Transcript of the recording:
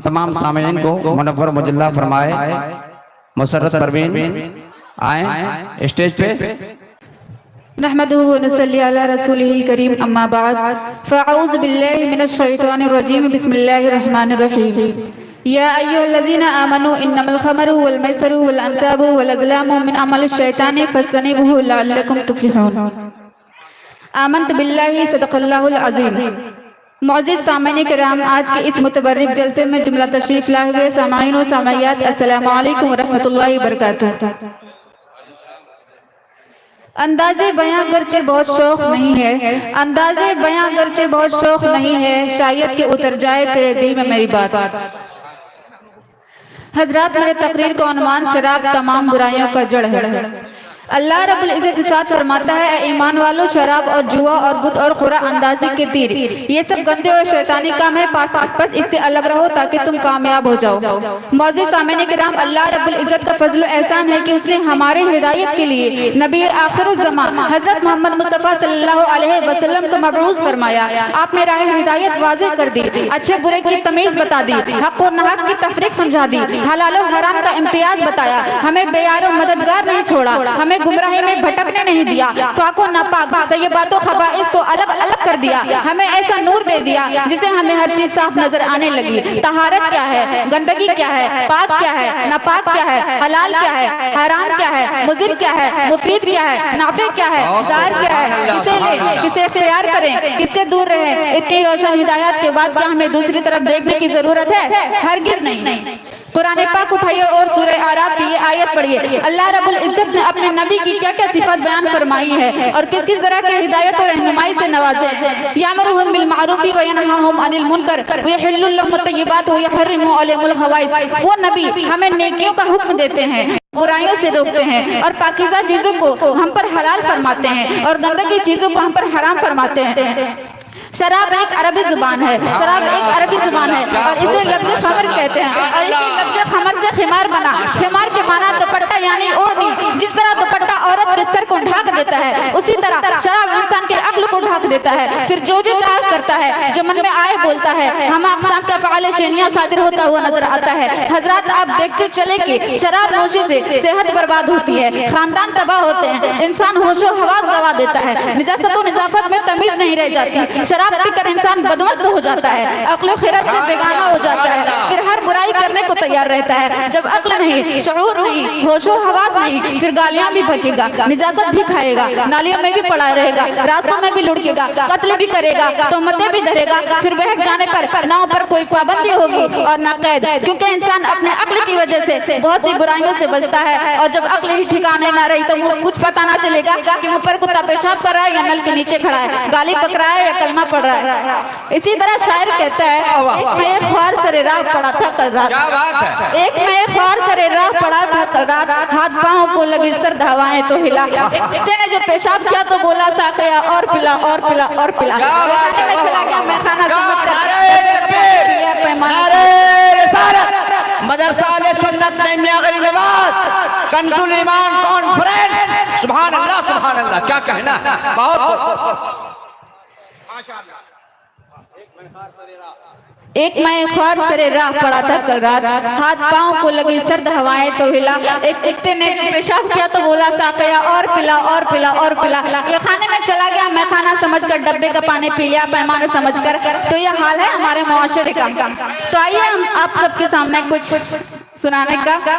تمام سامعین کو منور مجلہ فرمائے. مسرت پروین آئیں اسٹیج پہ. نحمده ونصلي على رسوله الكريم اما بعد فاعوذ بالله من الشيطان الرجيم بسم الله الرحمن الرحيم. يا ايها الذين امنوا انما الخمر والميسر والانصاب والازلام من عمل الشيطان فاجتنبوه لعلكم تفلحون. آمنت بالله صدق الله العظيم. معزز سامعین کرام، آج کے اس متبرک جلسے میں جملہ تشریف لائے ہوئے سامعین و سامعیات، السلام علیکم ورحمۃ اللہ وبرکاتہ. اندازے بیاں گرچہ بہت شوق نہیں ہے، اندازے بیاں گرچہ بہت شوق نہیں ہے، شاید کہ اتر جائے تیرے دل میں میری بات. حضرات، میرے تقریر کا عنوان شراب تمام برائیوں کا جڑ ہے. اللہ رب العزت ارشاد فرماتا ہے، اے ایمان والو، شراب اور جوا اور بت اور خورا اندازی کے تیر یہ سب گندے اور شیطانی کام ہے، بس اس سے الگ رہو تاکہ تم کامیاب ہو جاؤ. معزز سامعین کرام، اللہ رب العزت کا فضل و احسان ہے کہ اس نے ہمارے ہدایت کے لیے نبی آخر الزمان حضرت محمد مصطفیٰ صلی اللہ علیہ وسلم کو مبعوث فرمایا. آپ نے راہ ہدایت واضح کر دی، اچھے برے کی تمیز بتا دی، حق و ناحق کی تفریق سمجھا دی، حلال و حرام کا امتیاز بتایا، ہمیں بے یار و مددگار نہیں چھوڑا، ہمیں گمراہی میں بھٹکنے نہیں دیا، پاک و ناپاک طیبات و خبائث کو الگ الگ کر دیا، ہمیں ایسا نور دے دیا جسے ہمیں ہر چیز صاف نظر آنے لگی. طہارت کیا ہے، گندگی کیا ہے، پاک کیا ہے، ناپاک کیا ہے، حلال کیا ہے، حرام کیا ہے، مضر کیا ہے، مفید کیا ہے، نافع کیا ہے، ضار کیا ہے، کسے لیں، کسے اختیار کریں، کس سے دور رہیں. اتنی روشن ہدایات کے بعد کیا ہمیں دوسری طرف دیکھنے کی ضرورت ہے؟ ہرگز نہیں. قرآن پاک اٹھائیے اور سورہ اعراف کی یہ آیت پڑھیے. اللہ رب العزت نے اپنے نبی کی کیا کیا صفات بیان فرمائی ہے اور کس کس طرح کی ہدایت اور رہنمائی سے نوازے. یامرہم بالمعروف وینہاہم عن المنکر ویحل لہم الطیبات ویحرم علیہم الخبائث. وہ نبی ہمیں نیکیوں کا حکم دیتے ہیں، برائیوں سے روکتے ہیں اور پاکیزہ چیزوں کو ہم پر حلال فرماتے ہیں اور گندگی چیزوں کو ہم پر حرام فرماتے ہیں. شراب ایک عربی زبان ہے، شراب ایک عربی زبان ہے اور اسے لفظ خمر کہتے ہیں اور اسی لفظ خمر سے خمار بنا. خمار کے معنی دوپٹہ یعنی اوڑھنی. جس طرح دوپٹہ عورت کے سر کو ڈھانک دیتا ہے، اسی طرح شراب انسان کے عقل کو ڈھانک دیتا ہے. پھر جو اطاعت کرتا ہے، جو من میں آئے بولتا ہے، ہم اقسام کا فعال شینیاں صادر ہوتا ہوا نظر آتا ہے. حضرات، آپ دیکھتے چلے کہ شراب نوشی سے صحت برباد ہوتی ہے، خاندان تباہ ہوتے ہیں، انسان ہوش و حواس گوا دیتا ہے، نجاست و نظافت میں تمیز نہیں رہ جاتی. شراب پی کر انسان بدمست ہو جاتا ہے، عقل و خیرت سے بیگانہ ہو جاتا ہے، پھر ہر برائی کرنے کو تیار رہتا ہے. جب عقل نہیں، شعور نہیں، ہوش و حواس نہیں، پھر گالیاں بھی بھکے گا، نجاست بھی کھائے گا، نالیوں میں بھی پڑا رہے گا، راستوں میں بھی لڑکے گا، قتل بھی کرے گا، تہمتیں بھی دھرے گا. پھر بہک جانے پر نہ پر کوئی پابندی ہوگی اور نہ قید، کیونکہ انسان اپنے عقل کی وجہ سے بہت سی برائیوں سے بچتا ہے. اور جب عقل ہی ٹھکانے نہ رہی تو وہ کچھ پتہ نہ چلے گا کہ وہ پر کتا پیشاب کر رہا ہے یا نل کے نیچے کھڑا ہے، گالی پک رہا ہے یا کلمہ پڑھ رہا ہے. اسی طرح شاعر کہتا ہے، ایک میں خوار سر راہ پڑا تھا کل رات، ایک میں خوار سر راہ پڑا تھا کل رات، ہاتھ پاؤں کو لگی سرد ہوائیں تو ہلا. ایک کتے نے جو پیشاب کیا تو بولا ساقیا اور پلا اور پلا اور پلا. میں چلا گیا میں کھانا سمجھ کر مدرسہ اہل سنت نعیمیہ غیر نواز کنز الایمان کانفرنس. سبحان اللہ سبحان اللہ، کیا کہنا ہے. بہت ایک میں خوار سر راہ پڑا تھا کل رات، ہاتھ پاؤں کو لگی سرد ہوائیں تو ہلا. ایک کتے نے پیشاب کیا تو بولا ساقیا اور پلا اور پلا اور پلا. یہ کھانے میں چلا گیا میں کھانا سمجھ کر، ڈبے کا پانی پی لیا پیمانے سمجھ کر. تو یہ حال ہے ہمارے معاشرے کا. تو آئیے ہم آپ سب کے سامنے کچھ سنانے کا